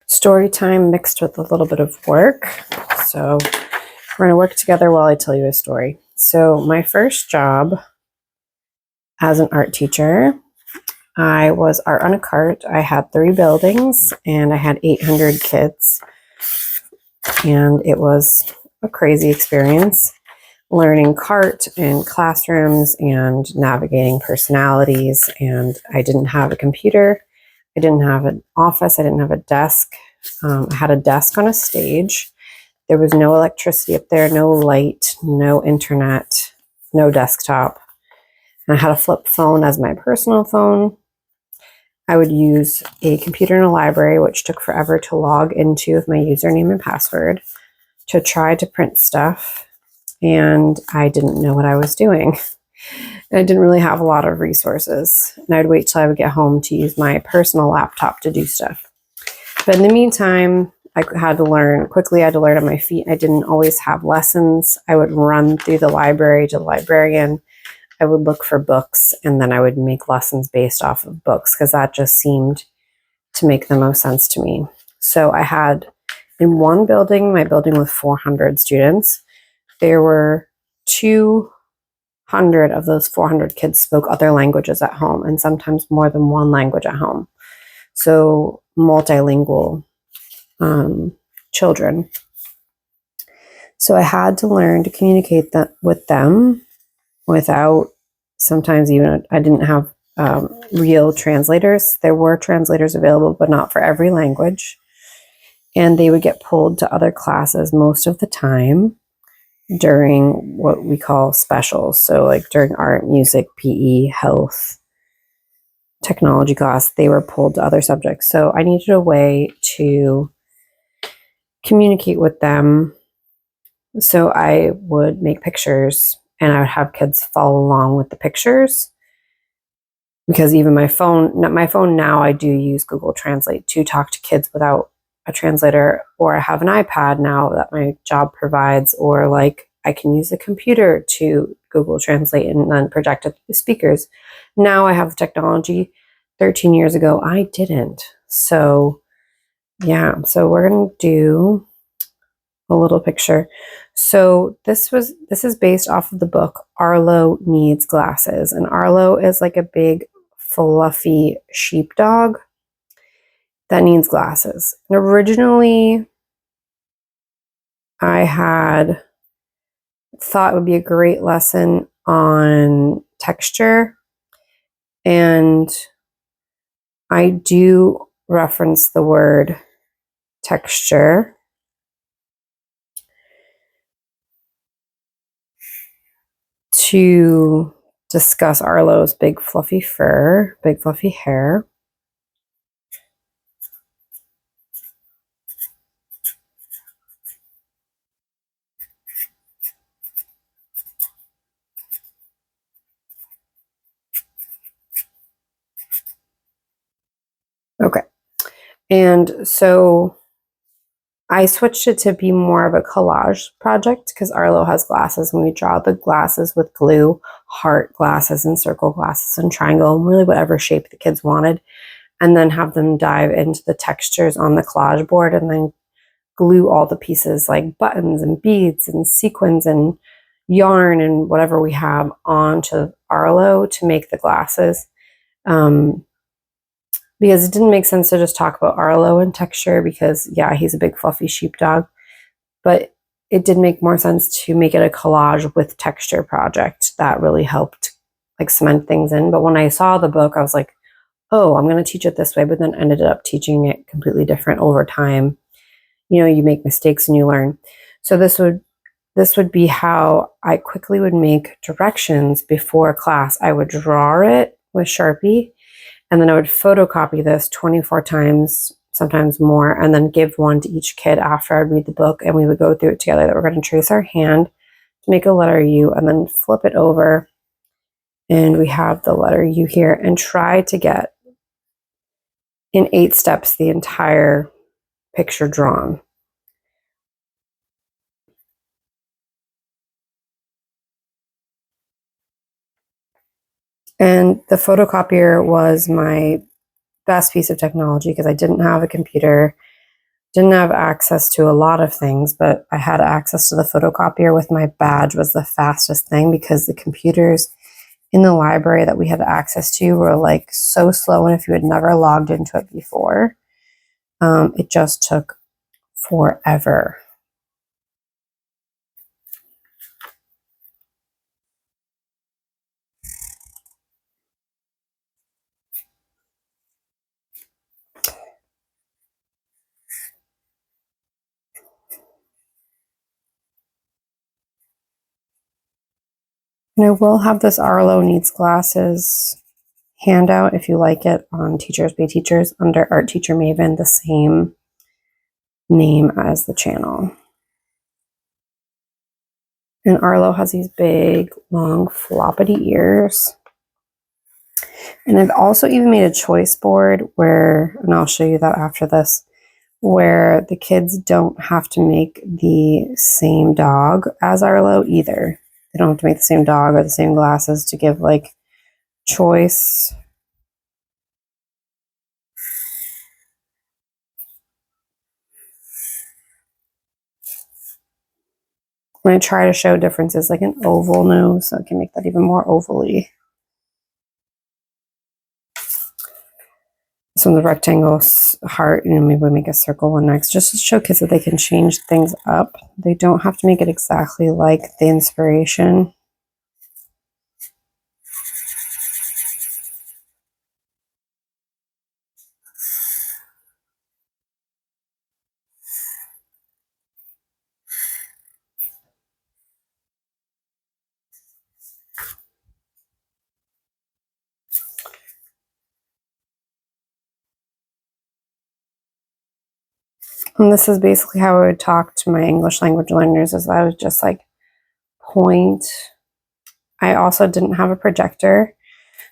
story time mixed with a little bit of work. So we're going to work together while I tell you a story. So my first job as an art teacher, I was art on a cart. I had 3 buildings and I had 800 kids. And it was a crazy experience learning cart in classrooms and navigating personalities. And I didn't have a computer. I didn't have an office. I didn't have a desk. I had a desk on a stage. There was no electricity up there, no light, no internet, no desktop. And I had a flip phone as my personal phone. I would use a computer in a library, which took forever to log into with my username and password, to try to print stuff. And I didn't know what I was doing. And I didn't really have a lot of resources. And I'd wait till I would get home to use my personal laptop to do stuff. But in the meantime, I had to learn quickly. I had to learn on my feet. I didn't always have lessons. I would run through the library to the librarian. I would look for books, and then I would make lessons based off of books because that just seemed to make the most sense to me. So I had in one building, my building with 400 students, there were 200 of those 400 kids spoke other languages at home, and sometimes more than one language at home. So multilingual children. So I had to learn to communicate with them without, sometimes even, I didn't have real translators. There were translators available, but not for every language. And they would get pulled to other classes most of the time during what we call specials. So like during art, music, PE, health, technology class, they were pulled to other subjects. So I needed a way to communicate with them. So I would make pictures and I would have kids follow along with the pictures, because even my phone now, I do use Google Translate to talk to kids without a translator, or I have an iPad now that my job provides, or like I can use a computer to Google Translate and then project it to the speakers. Now I have the technology. 13 years ago, I didn't. So yeah, so we're going to do a little picture. So this is based off of the book Arlo Needs Glasses. And Arlo is like a big fluffy sheepdog that needs glasses. And originally I had thought it would be a great lesson on texture, and I do reference the word texture to discuss Arlo's big fluffy fur, big fluffy hair. Okay. And so I switched it to be more of a collage project because Arlo has glasses and we draw the glasses with glue, heart glasses and circle glasses and triangle, and really whatever shape the kids wanted, and then have them dive into the textures on the collage board and then glue all the pieces like buttons and beads and sequins and yarn and whatever we have onto Arlo to make the glasses. Because it didn't make sense to just talk about Arlo and texture because, yeah, he's a big fluffy sheepdog. But it did make more sense to make it a collage with texture project that really helped like cement things in. But when I saw the book, I was like, oh, I'm going to teach it this way, but then ended up teaching it completely different over time. You know, you make mistakes and you learn. So this would be how I quickly would make directions before class. I would draw it with Sharpie, and then I would photocopy this 24 times, sometimes more, and then give one to each kid after I'd read the book, and we would go through it together. That we're going to trace our hand to make a letter U and then flip it over. And we have the letter U here, and try to get in 8 steps the entire picture drawn. And the photocopier was my best piece of technology because I didn't have a computer. Didn't have access to a lot of things, but I had access to the photocopier with my badge was the fastest thing because the computers in the library that we had access to were like so slow. And if you had never logged into it before, it just took forever. And I will have this Arlo Needs Glasses handout if you like it on Teachers Pay Teachers under Art Teacher Maven, the same name as the channel. And Arlo has these big, long, floppity ears. And I've also even made a choice board where, and I'll show you that after this, where the kids don't have to make the same dog as Arlo either. They don't have to make the same dog or the same glasses to give like choice. When I try to show differences like an oval nose, so I can make that even more ovally. This one's a rectangle heart, and maybe we make a circle one next, just to show kids that they can change things up. They don't have to make it exactly like the inspiration. And this is basically how I would talk to my English language learners, is I would just like point. I also didn't have a projector.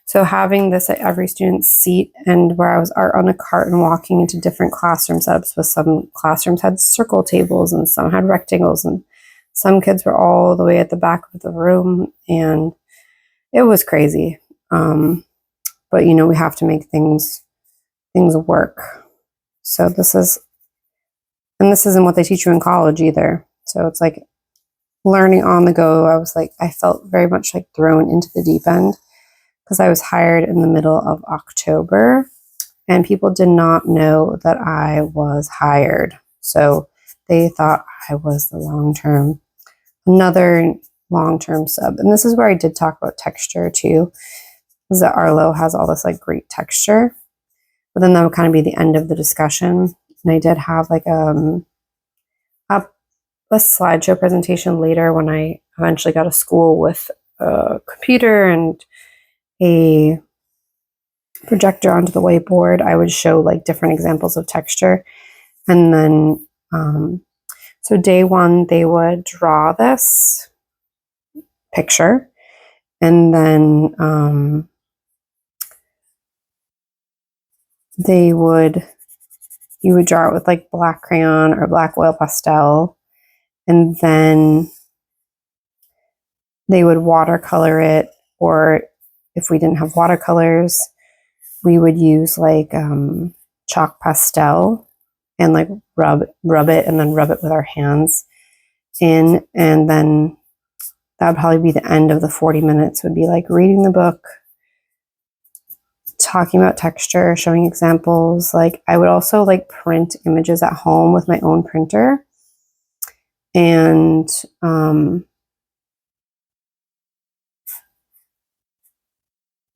So having this at every student's seat, and where I was art on a cart and walking into different classroom setups, with some classrooms had circle tables and some had rectangles, and some kids were all the way at the back of the room, and it was crazy. But you know, we have to make things work. So this isn't what they teach you in college either. So it's like learning on the go. I felt very much like thrown into the deep end because I was hired in the middle of October and people did not know that I was hired. So they thought I was another long-term sub. And this is where I did talk about texture too, is that Arlo has all this like great texture, but then that would kind of be the end of the discussion. And I did have like a slideshow presentation later when I eventually got a school with a computer and a projector onto the whiteboard. I would show like different examples of texture. And then, so day one, they would draw this picture, and then you would draw it with like black crayon or black oil pastel, and then they would watercolor it, or if we didn't have watercolors, we would use like chalk pastel and like rub it and then rub it with our hands in. And then that would probably be the end of the 40 minutes, would be like reading the book, talking about texture, showing examples. Like I would also like print images at home with my own printer and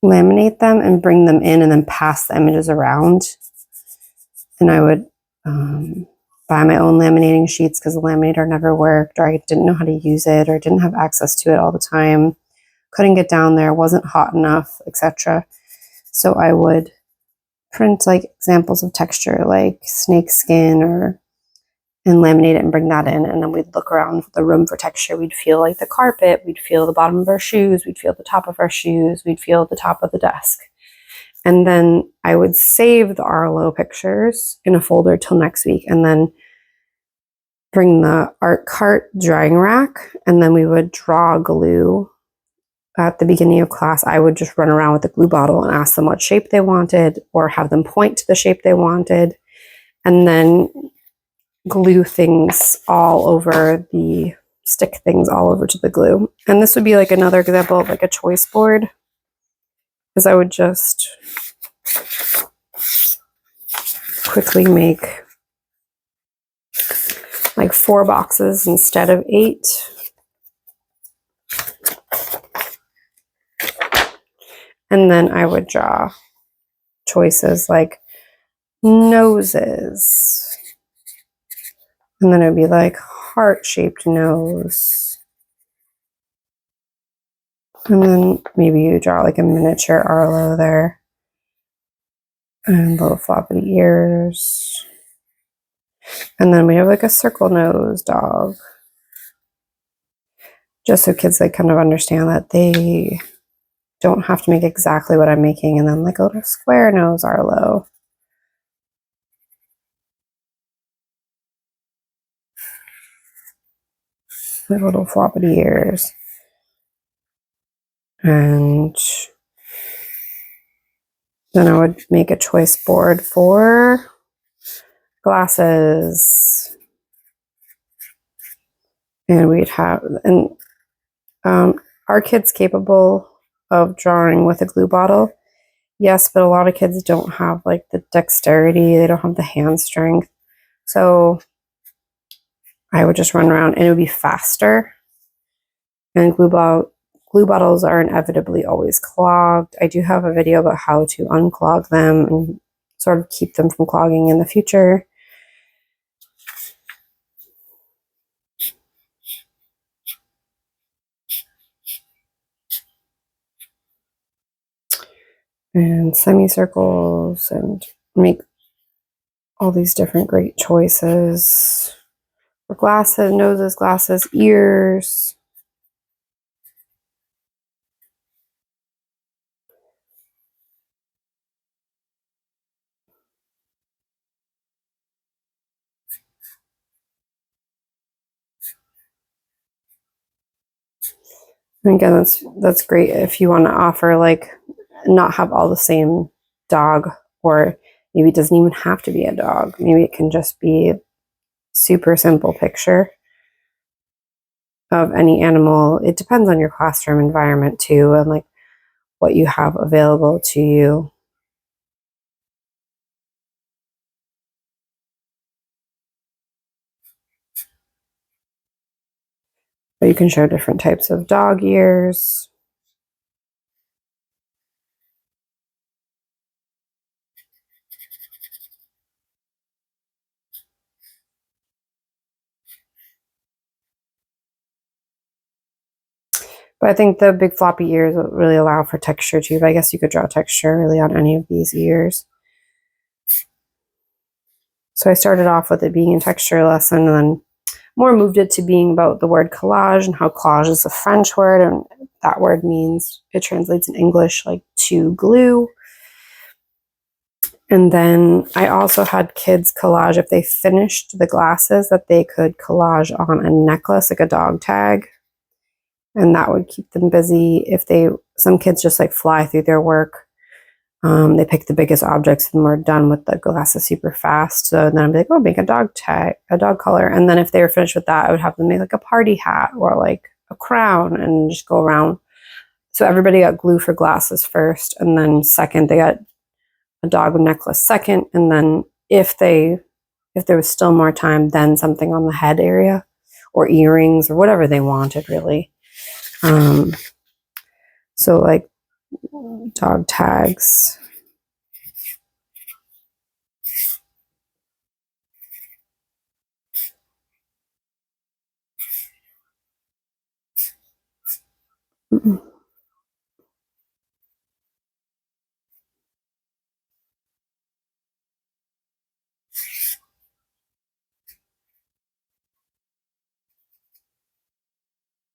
laminate them and bring them in and then pass the images around. And I would buy my own laminating sheets because the laminator never worked, or I didn't know how to use it, or didn't have access to it all the time, couldn't get down there, wasn't hot enough, etc. So I would print like examples of texture like snake skin and laminate it and bring that in, and then we'd look around the room for texture. We'd feel like the carpet, we'd feel the bottom of our shoes, we'd feel the top of our shoes, we'd feel the top of the desk. And then I would save the Arlo pictures in a folder till next week, and then bring the art cart drying rack, and then we would draw glue. At the beginning of class, I would just run around with the glue bottle and ask them what shape they wanted, or have them point to the shape they wanted. And then glue things all over the, stick things all over to the glue. And this would be like another example of like a choice board, because I would just quickly make like 4 boxes instead of 8. And then I would draw choices like noses. And then it would be like heart-shaped nose. And then maybe you draw like a miniature Arlo there. And little floppy ears. And then we have like a circle nose dog. Just so kids like kind of understand that they don't have to make exactly what I'm making. And then like a little square nose Arlo. Like little floppy ears. And then I would make a choice board for glasses. And we'd have, and are kids capable of drawing with a glue bottle? Yes, but a lot of kids don't have like the dexterity, they don't have the hand strength. So I would just run around and it would be faster. And glue bottles are inevitably always clogged. I do have a video about how to unclog them and sort of keep them from clogging in the future. And semicircles and make all these different great choices for glasses, noses, glasses, ears. And again, that's great if you want to offer like not have all the same dog, or maybe it doesn't even have to be a dog. Maybe it can just be a super simple picture of any animal. It depends on your classroom environment too, and like what you have available to you. But you can show different types of dog ears. But I think the big floppy ears will really allow for texture too. But I guess you could draw texture really on any of these ears. So I started off with it being a texture lesson, and then more moved it to being about the word collage and how collage is a French word, and that word means, it translates in English like to glue. And then I also had kids collage, if they finished the glasses, that they could collage on a necklace, like a dog tag. And that would keep them busy. If some kids just like fly through their work. They pick the biggest objects and we're done with the glasses super fast. So then I'd be like, oh, make a dog tag, a dog color. And then if they were finished with that, I would have them make like a party hat or like a crown and just go around. So everybody got glue for glasses first. And then second, they got a dog necklace second. And then if there was still more time, then something on the head area or earrings or whatever they wanted, really. So like dog tags.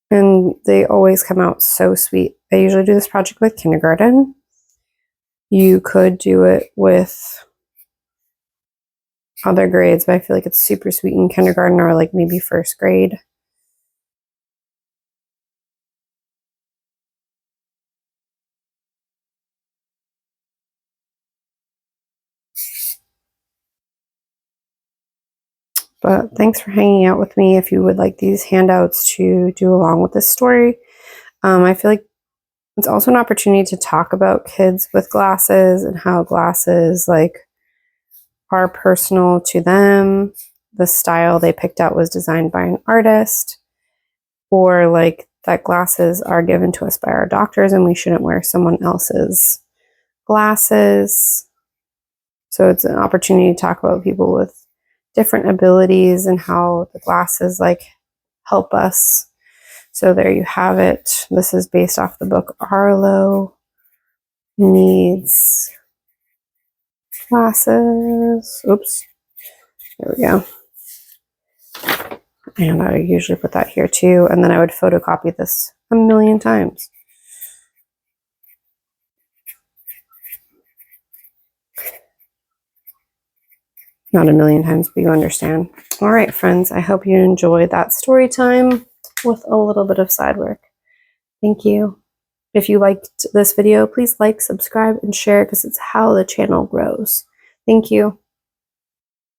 And they always come out so sweet. I usually do this project with kindergarten. You could do it with other grades, but I feel like it's super sweet in kindergarten or like maybe first grade. But thanks for hanging out with me. If you would like these handouts to do along with this story, I feel like it's also an opportunity to talk about kids with glasses and how glasses like are personal to them. The style they picked out was designed by an artist, or like that glasses are given to us by our doctors and we shouldn't wear someone else's glasses. So it's an opportunity to talk about people with different abilities and how the glasses like help us. So there you have it. This is based off the book Arlo Needs Glasses. Oops. There we go. And I usually put that here too. And then I would photocopy this a million times. Not a million times, but you understand. All right, friends, I hope you enjoyed that story time with a little bit of side work. Thank you. If you liked this video, please like, subscribe, and share because it's how the channel grows. Thank you.